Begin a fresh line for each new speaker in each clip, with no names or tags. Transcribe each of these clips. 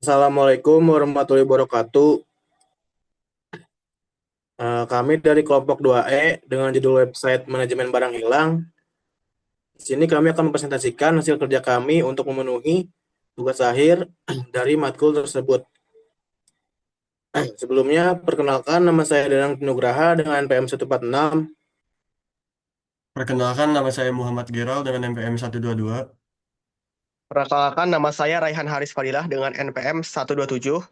Assalamualaikum warahmatullahi wabarakatuh. Kami dari kelompok 2E dengan judul website manajemen barang hilang. Di sini kami akan mempresentasikan hasil kerja kami untuk memenuhi tugas akhir dari matkul tersebut. Sebelumnya, perkenalkan nama saya Danang Nugraha dengan NPM 146.
Perkenalkan, nama saya Muhammad Giral dengan NPM 122.
Perkenalkan, nama saya Raihan Haris Fadilah dengan NPM 127.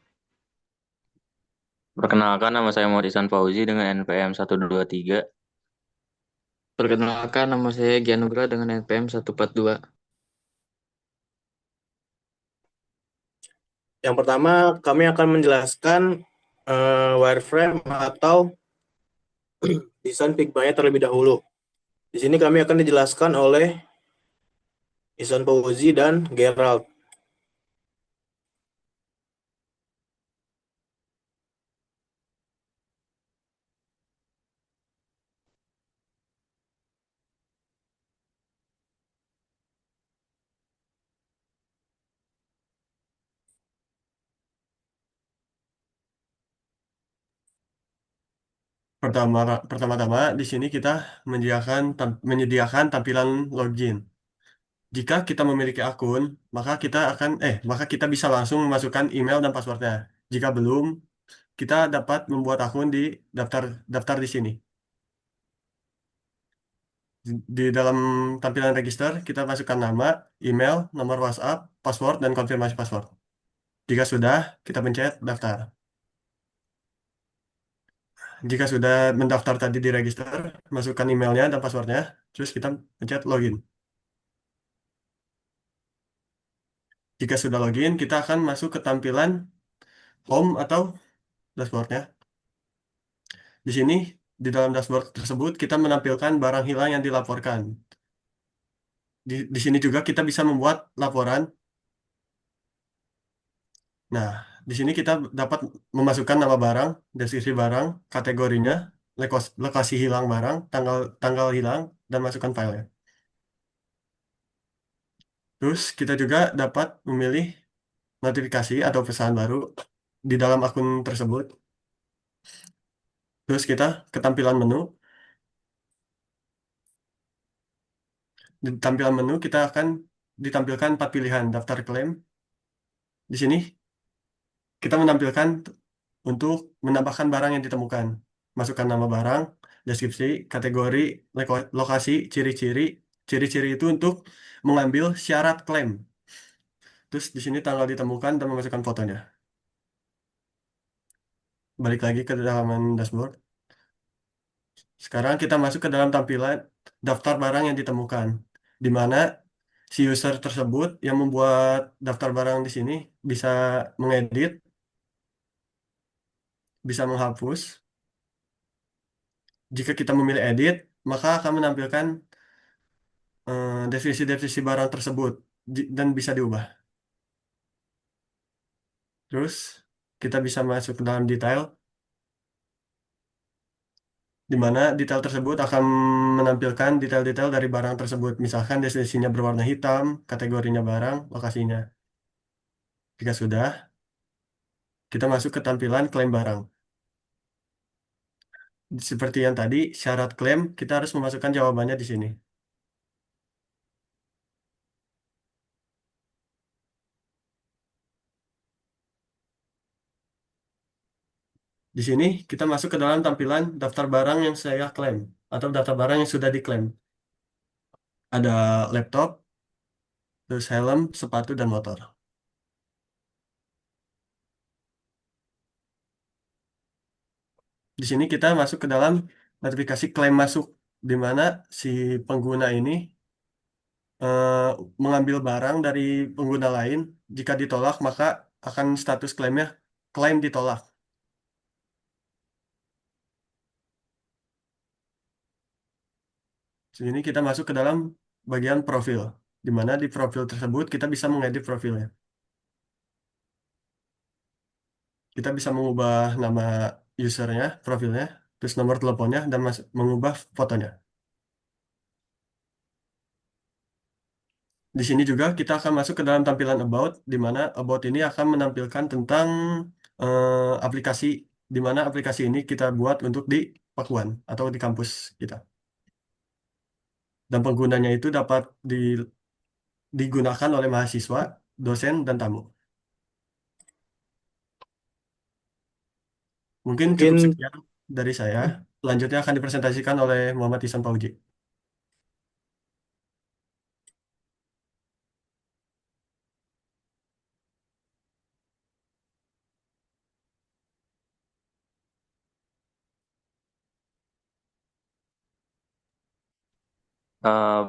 Perkenalkan, nama saya Muhammad Ihsan Fauzi dengan NPM 123.
Perkenalkan, nama saya Gian Nugra dengan NPM 142.
Yang pertama, kami akan menjelaskan wireframe atau desain Figma-nya terlebih dahulu. Di sini kami akan dijelaskan oleh Ihsan Fauzi dan Gerald.
Pertama-tama di sini kita menyediakan tampilan login. Jika kita memiliki akun, maka kita bisa langsung memasukkan email dan passwordnya. Jika belum, kita dapat membuat akun di daftar daftar di sini. Di dalam tampilan register, kita masukkan nama, email, nomor WhatsApp, password, dan konfirmasi password. Jika sudah, kita pencet daftar. Jika sudah mendaftar tadi di register, masukkan emailnya dan passwordnya, terus kita pencet login. Jika sudah login, kita akan masuk ke tampilan home atau dashboardnya. Di sini, di dalam dashboard tersebut, kita menampilkan barang hilang yang dilaporkan. Di sini juga kita bisa membuat laporan. Nah, di sini kita dapat memasukkan nama barang, deskripsi barang, kategorinya, lokasi hilang barang, tanggal tanggal hilang, dan masukkan filenya. Terus kita juga dapat memilih notifikasi atau pesan baru di dalam akun tersebut. Terus kita ke tampilan menu. Di tampilan menu kita akan ditampilkan 4 pilihan daftar klaim. Di sini kita menampilkan untuk menambahkan barang yang ditemukan. Masukkan nama barang, deskripsi, kategori, lokasi, ciri-ciri. Ciri-ciri itu untuk mengambil syarat klaim. Terus di sini tanggal ditemukan dan memasukkan fotonya. Balik lagi ke halaman dashboard. Sekarang kita masuk ke dalam tampilan daftar barang yang ditemukan, di mana si user tersebut yang membuat daftar barang di sini bisa mengedit, bisa menghapus. Jika kita memilih edit, maka akan menampilkan definisi-definisi barang tersebut dan bisa diubah. Terus kita bisa masuk ke dalam detail, di mana detail tersebut akan menampilkan detail-detail dari barang tersebut. Misalkan deskripsinya berwarna hitam, kategorinya barang, lokasinya. Jika sudah, kita masuk ke tampilan klaim barang. Seperti yang tadi, syarat klaim kita harus memasukkan jawabannya di sini. Di sini kita masuk ke dalam tampilan daftar barang yang saya klaim atau daftar barang yang sudah diklaim. Ada laptop, terus helm, sepatu, dan motor. Di sini kita masuk ke dalam notifikasi klaim masuk, di mana si pengguna ini eh, mengambil barang dari pengguna lain. Jika ditolak, maka akan status klaimnya klaim ditolak. Sini kita masuk ke dalam bagian profil, di mana di profil tersebut kita bisa mengedit profilnya. Kita bisa mengubah nama usernya, profilnya, terus nomor teleponnya, dan mengubah fotonya. Di sini juga kita akan masuk ke dalam tampilan About, di mana About ini akan menampilkan tentang aplikasi, di mana aplikasi ini kita buat untuk di Pakuan atau di kampus kita. Dan penggunanya itu dapat digunakan oleh mahasiswa, dosen, dan tamu. Mungkin cukup
Mungkin
sekian dari saya. Selanjutnya akan dipresentasikan oleh Muhammad Ihsan Fauzi.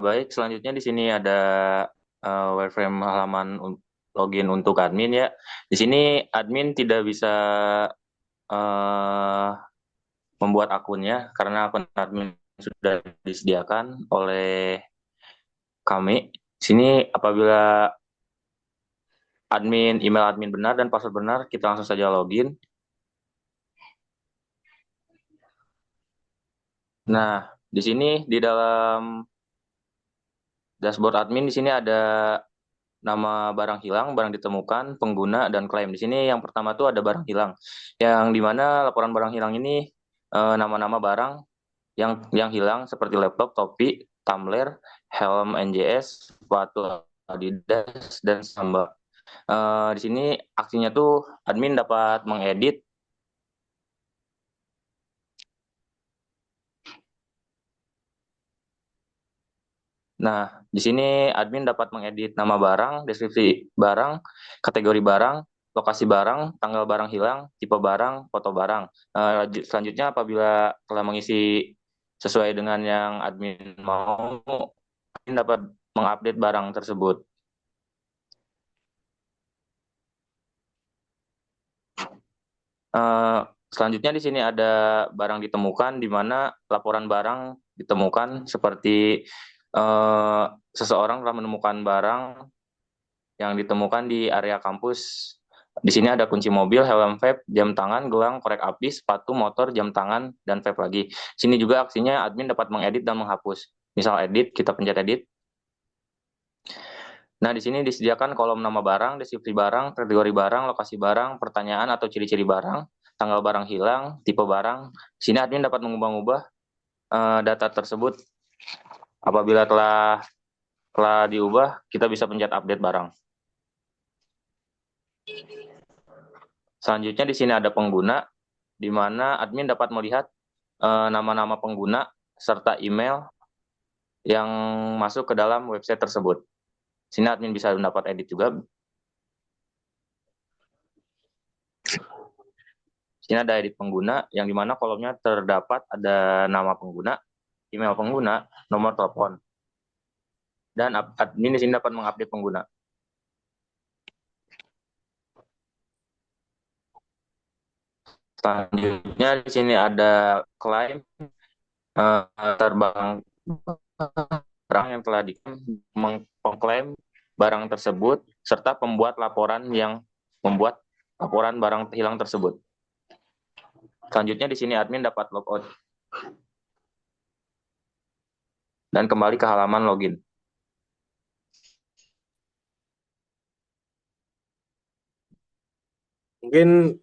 Baik, selanjutnya di sini ada wireframe halaman login untuk admin ya. Di sini admin tidak bisa membuat akunnya karena akun admin sudah disediakan oleh kami. Di sini apabila email admin benar dan password benar, kita langsung saja login. Nah, di sini di dalam dashboard admin di sini ada nama barang hilang, barang ditemukan, pengguna, dan klaim. Di sini yang pertama tuh ada barang hilang, yang dimana laporan barang hilang ini nama-nama barang yang hilang seperti laptop, topi, tumbler, helm NJS, sepatu Adidas, dan samba. Di sini aksinya tuh admin dapat mengedit. Nah, di sini admin dapat mengedit nama barang, deskripsi barang, kategori barang, lokasi barang, tanggal barang hilang, tipe barang, foto barang. Selanjutnya apabila telah mengisi sesuai dengan yang admin mau, admin dapat mengupdate barang tersebut. Selanjutnya di sini ada barang ditemukan, di mana laporan barang ditemukan seperti seseorang telah menemukan barang yang ditemukan di area kampus. Di sini ada kunci mobil, helm vape, jam tangan, gelang, korek api, sepatu, motor, jam tangan, dan vape lagi. Sini juga aksinya admin dapat mengedit dan menghapus. Misal edit, kita pencet edit. Nah, di sini disediakan kolom nama barang, deskripsi barang, kategori barang, lokasi barang, pertanyaan atau ciri-ciri barang, tanggal barang hilang, tipe barang. Di sini admin dapat mengubah-ubah data tersebut. Apabila telah diubah, kita bisa pencet update barang. Selanjutnya di sini ada pengguna, di mana admin dapat melihat nama-nama pengguna serta email yang masuk ke dalam website tersebut. Di sini admin bisa mendapat edit juga. Di sini ada edit pengguna, yang dimana kolomnya terdapat ada nama pengguna, email pengguna, nomor telepon. Dan admin di sini dapat mengupdate pengguna. Selanjutnya di sini ada klaim terbang barang yang telah mengklaim barang tersebut serta pembuat laporan yang membuat laporan barang hilang tersebut. Selanjutnya di sini admin dapat logout dan kembali ke halaman login.
mungkin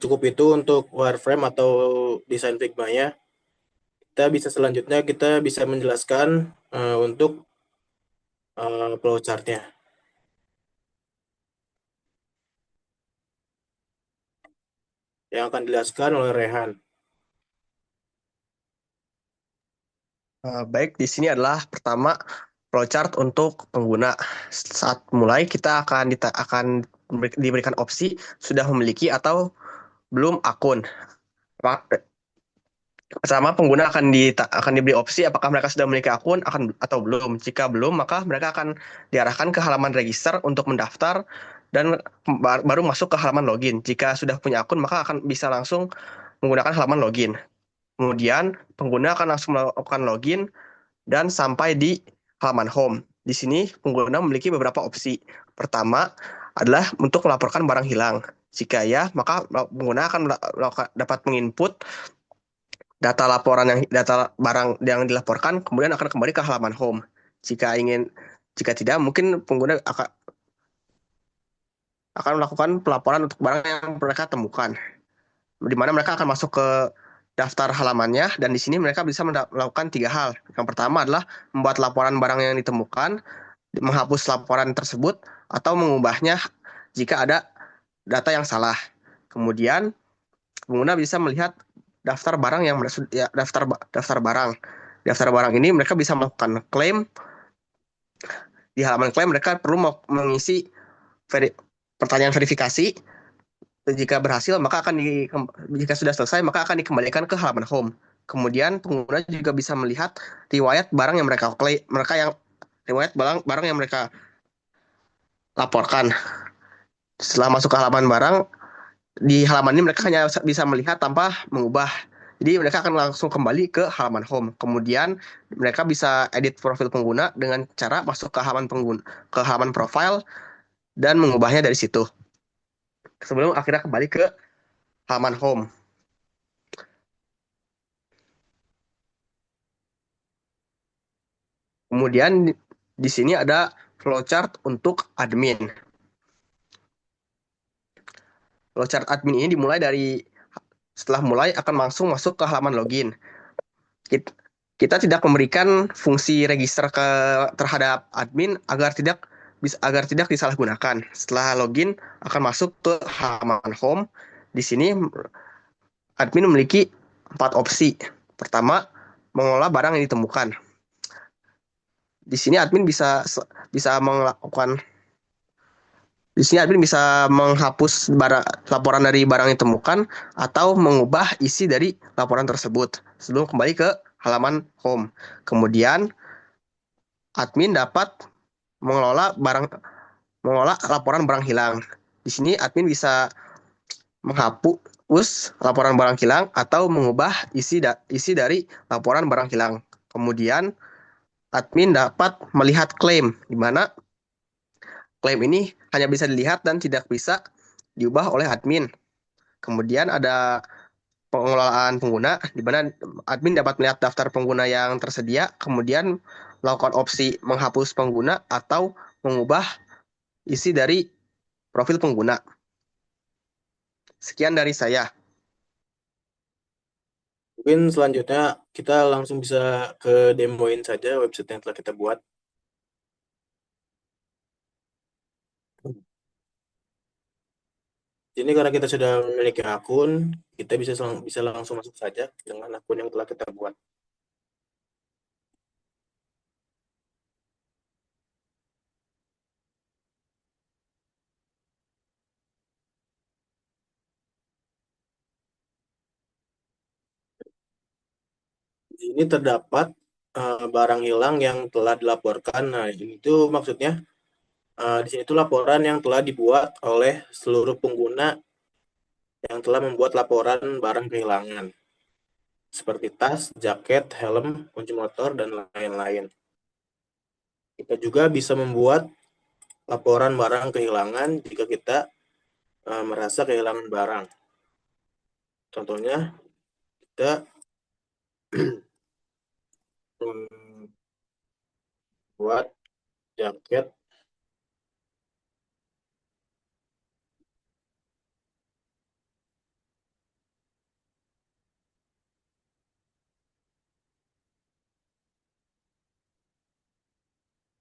cukup itu untuk wireframe atau desain Figma-nya. Selanjutnya kita bisa menjelaskan untuk flowchart-nya yang akan dijelaskan oleh Rehan.
Baik, di sini adalah pertama flowchart untuk pengguna. Saat mulai kita akan diberikan opsi sudah memiliki atau belum akun. Pertama, pengguna akan diberi opsi apakah mereka sudah memiliki akun atau belum. Jika belum, maka mereka akan diarahkan ke halaman register untuk mendaftar dan baru masuk ke halaman login. Jika sudah punya akun, maka akan bisa langsung menggunakan halaman login. Kemudian, pengguna akan langsung melakukan login dan sampai di halaman home. Di sini, pengguna memiliki beberapa opsi. Pertama adalah untuk melaporkan barang hilang. Jika ya, maka pengguna akan dapat menginput data barang yang dilaporkan, kemudian akan kembali ke halaman home. Jika Jika tidak, mungkin pengguna akan melakukan pelaporan untuk barang yang mereka temukan, di mana mereka akan masuk ke daftar halamannya, dan di sini mereka bisa melakukan 3 hal. Yang pertama adalah membuat laporan barang yang ditemukan, menghapus laporan tersebut, atau mengubahnya jika ada data yang salah. Kemudian pengguna bisa melihat daftar barang yang daftar barang. Daftar barang ini mereka bisa melakukan klaim. Di halaman klaim mereka perlu mengisi pertanyaan verifikasi. Jika berhasil, jika sudah selesai, maka akan dikembalikan ke halaman home. Kemudian pengguna juga bisa melihat riwayat barang yang riwayat barang yang mereka laporkan. Setelah masuk ke halaman barang, di halaman ini mereka hanya bisa melihat tanpa mengubah. Jadi mereka akan langsung kembali ke halaman home. Kemudian mereka bisa edit profil pengguna dengan cara masuk ke halaman profile dan mengubahnya dari situ. Sebelum akhirnya kembali ke halaman home. Kemudian di sini ada flowchart untuk admin. Flowchart admin ini dimulai dari setelah mulai akan langsung masuk ke halaman login. Kita tidak memberikan fungsi register terhadap admin agar tidak disalahgunakan. Setelah login akan masuk ke halaman home. Di sini admin memiliki 4 opsi. Pertama, mengelola barang yang ditemukan. Di sini admin bisa menghapus laporan dari barang yang ditemukan atau mengubah isi dari laporan tersebut sebelum kembali ke halaman home. Kemudian admin dapat mengelola laporan barang hilang. Di sini admin bisa menghapus laporan barang hilang atau mengubah isi dari laporan barang hilang. Kemudian admin dapat melihat klaim, di mana klaim ini hanya bisa dilihat dan tidak bisa diubah oleh admin. Kemudian ada pengelolaan pengguna, di mana admin dapat melihat daftar pengguna yang tersedia, kemudian melakukan opsi menghapus pengguna atau mengubah isi dari profil pengguna. Sekian dari saya.
Mungkin selanjutnya kita langsung bisa ke demoin saja website yang telah kita buat. Ini karena kita sudah memiliki akun, kita bisa langsung masuk saja dengan akun yang telah kita buat. Di sini terdapat barang hilang yang telah dilaporkan. Nah, itu maksudnya di sini itu laporan yang telah dibuat oleh seluruh pengguna yang telah membuat laporan barang kehilangan, seperti tas, jaket, helm, kunci motor, dan lain-lain. Kita juga bisa membuat laporan barang kehilangan jika kita merasa kehilangan barang. Contohnya, kita buat jaket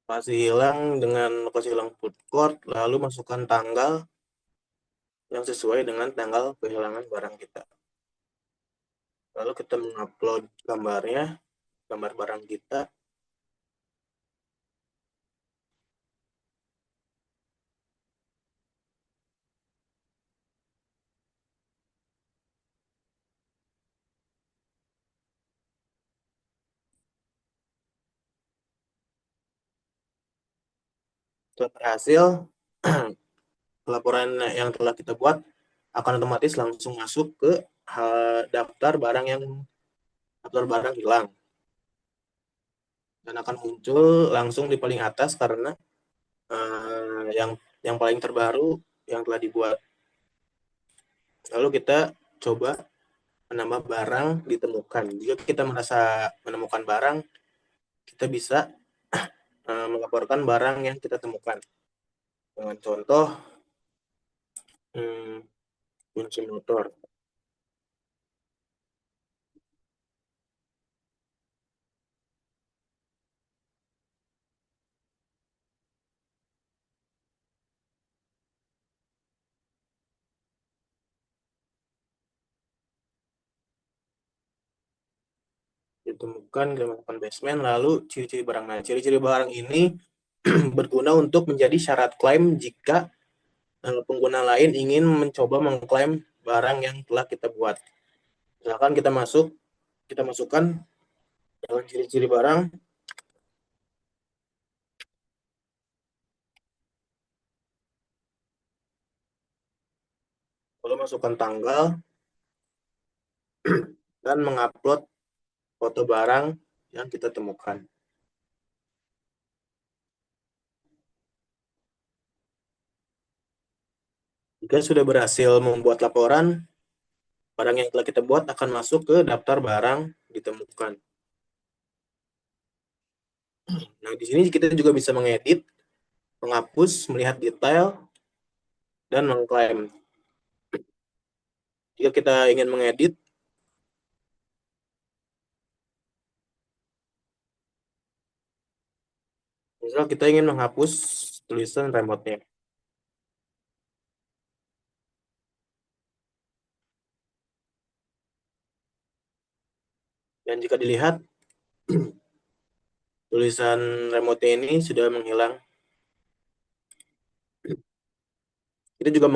lokasi hilang dengan lokasi hilang food court, lalu masukkan tanggal yang sesuai dengan tanggal kehilangan barang kita. Lalu kita mengupload gambar barang kita. Setelah berhasil, laporan yang telah kita buat akan otomatis langsung masuk ke daftar barang hilang, dan akan muncul langsung di paling atas karena yang paling terbaru yang telah dibuat. Lalu kita coba menambah barang ditemukan. Jika kita merasa menemukan barang, kita bisa melaporkan barang yang kita temukan. Dengan contoh kunci motor. Ditemukan kita melakukan basement, lalu ciri-ciri barang. Nah, ciri-ciri barang ini berguna untuk menjadi syarat klaim jika pengguna lain ingin mencoba mengklaim barang yang telah kita buat. Misalkan kita masukkan dalam ciri-ciri barang, lalu masukkan tanggal dan mengupload foto barang yang kita temukan. Jika sudah berhasil membuat laporan, barang yang telah kita buat akan masuk ke daftar barang ditemukan. Nah, di sini kita juga bisa mengedit, menghapus, melihat detail, dan mengklaim. Jika kita ingin mengedit, misal kita ingin menghapus tulisan remote-nya. Dan jika dilihat, tulisan remote ini sudah menghilang. Kita juga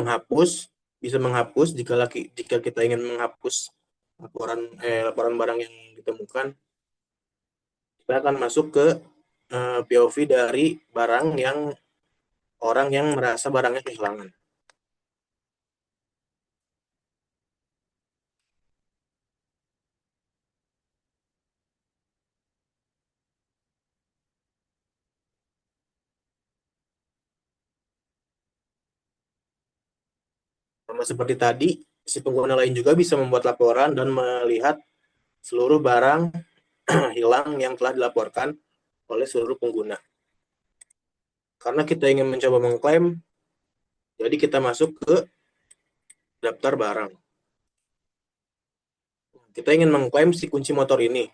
bisa menghapus jika kita ingin menghapus laporan barang yang ditemukan. Kita akan masuk ke POV dari orang yang merasa barangnya kehilangan. Sama seperti tadi, si pengguna lain juga bisa membuat laporan dan melihat seluruh barang hilang yang telah dilaporkan oleh seluruh pengguna. Karena kita ingin mencoba mengklaim, jadi kita masuk ke daftar barang. Kita ingin mengklaim si kunci motor ini.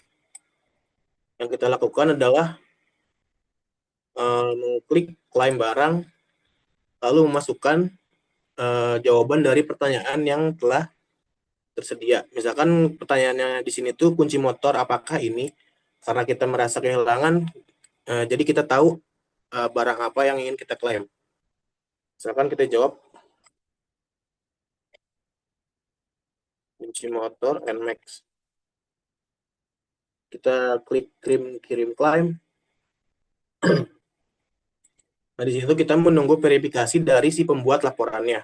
Yang kita lakukan adalah mengklik klaim barang, lalu memasukkan jawaban dari pertanyaan yang telah tersedia. Misalkan pertanyaannya di sini tuh kunci motor apakah ini? Karena kita merasa kehilangan, jadi kita tahu barang apa yang ingin kita klaim. Misalkan kita jawab kunci motor NMAX. Kita klik kirim klaim. Nah, di situ kita menunggu verifikasi dari si pembuat laporannya.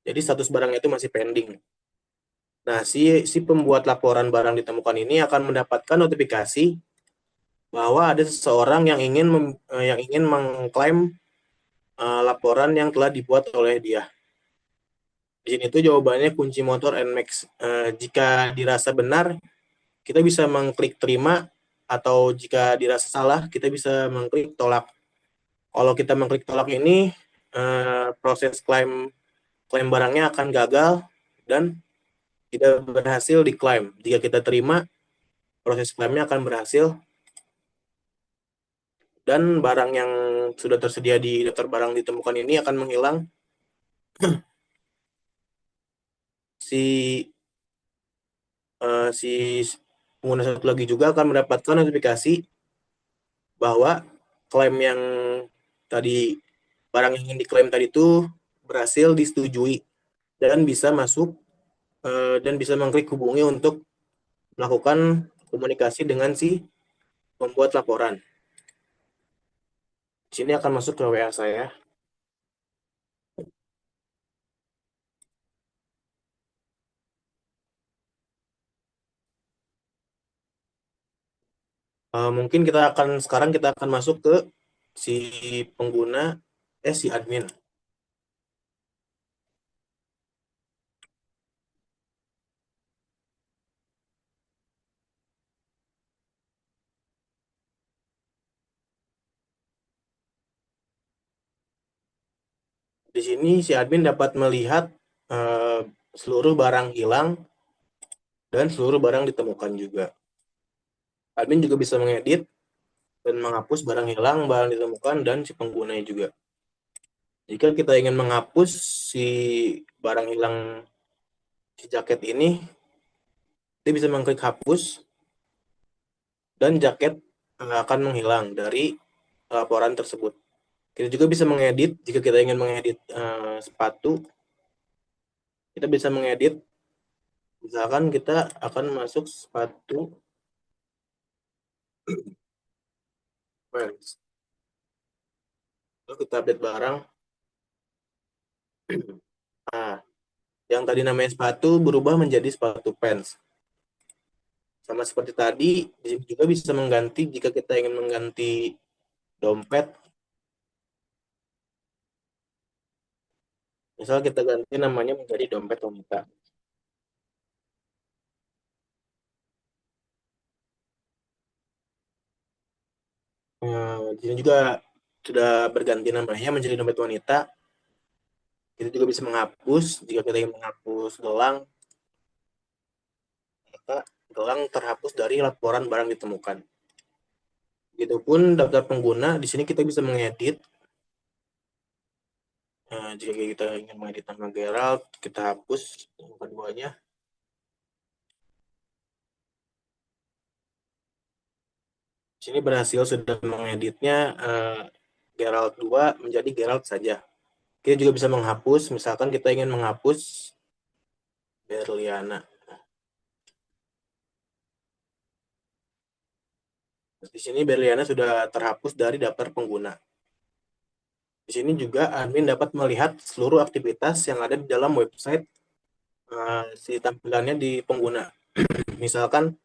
Jadi status barangnya itu masih pending. Nah, si pembuat laporan barang ditemukan ini akan mendapatkan notifikasi bahwa ada seseorang yang ingin mengklaim laporan yang telah dibuat oleh dia. Di sini tuh jawabannya kunci motor NMAX. Jika dirasa benar, kita bisa mengklik terima, atau jika dirasa salah, kita bisa mengklik tolak. Kalau kita mengklik tolak ini, proses klaim barangnya akan gagal dan tidak berhasil diklaim. Jika kita terima, proses klaimnya akan berhasil dan barang yang sudah tersedia di daftar barang ditemukan ini akan menghilang. Si pengguna satu lagi juga akan mendapatkan notifikasi bahwa klaim yang tadi, barang yang ingin diklaim tadi itu berhasil disetujui dan bisa masuk dan bisa mengklik hubungi untuk melakukan komunikasi dengan si pembuat laporan. Di sini akan masuk ke WA saya. Mungkin sekarang kita akan masuk ke si pengguna, si admin. Di sini si admin dapat melihat seluruh barang hilang dan seluruh barang ditemukan juga. Admin juga bisa mengedit dan menghapus barang hilang, barang ditemukan, dan si penggunanya juga. Jika kita ingin menghapus si barang hilang si jaket ini, kita bisa mengklik hapus dan jaket akan menghilang dari laporan tersebut. Kita juga bisa mengedit, jika kita ingin mengedit sepatu, kita bisa mengedit, misalkan kita akan masuk sepatu Vans. Lalu kita update barang. Nah, yang tadi namanya sepatu berubah menjadi sepatu pants. Sama seperti tadi, di sini juga bisa mengganti jika kita ingin mengganti dompet. Misal kita ganti namanya menjadi dompet wanita. Di sini juga sudah berganti namanya menjadi dompet wanita. Kita juga bisa menghapus jika kita ingin menghapus gelang, maka gelang terhapus dari laporan barang ditemukan. Begitupun daftar pengguna, di sini kita bisa mengedit. Jika kita ingin mengedit nama Gerald, kita hapus yang keduanya. Di sini berhasil sudah mengeditnya Gerald 2 menjadi Gerald saja. Kita juga bisa menghapus, misalkan kita ingin menghapus Berliana. Di sini Berliana sudah terhapus dari daftar pengguna. Di sini juga admin dapat melihat seluruh aktivitas yang ada di dalam website si tampilannya di pengguna. Misalkan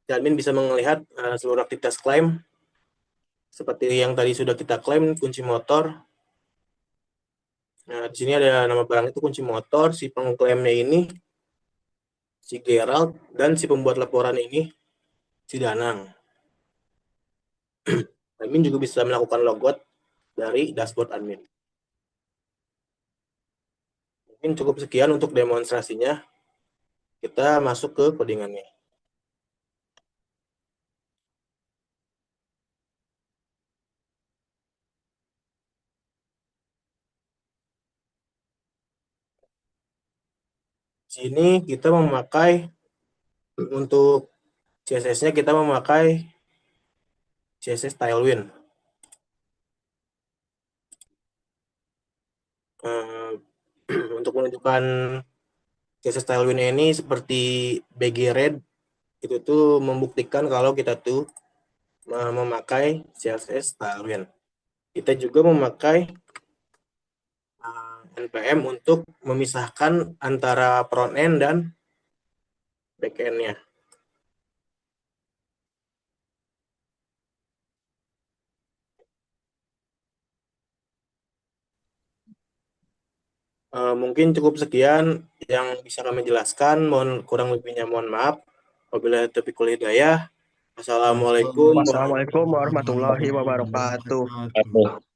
admin bisa melihat seluruh aktivitas klaim seperti yang tadi sudah kita klaim, kunci motor. Nah, di sini ada nama barang itu kunci motor, si pengklaimnya ini si Gerald, dan si pembuat laporan ini si Danang. Admin juga bisa melakukan logout dari dashboard admin. Mungkin cukup sekian untuk demonstrasinya. Kita masuk ke codingannya. Di sini kita memakai untuk CSS-nya kita memakai CSS Tailwind. Untuk menunjukkan CSS Tailwind ini seperti BG Red, itu tuh membuktikan kalau kita tuh memakai CSS Tailwind. Kita juga memakai NPM untuk memisahkan antara front end dan back end-nya. Mungkin cukup sekian yang bisa kami jelaskan. Mohon kurang lebihnya mohon maaf. Wabillahi taufiq wal hidayah. Assalamualaikum
Wassalamualaikum warahmatullahi wabarakatuh.
wabarakatuh.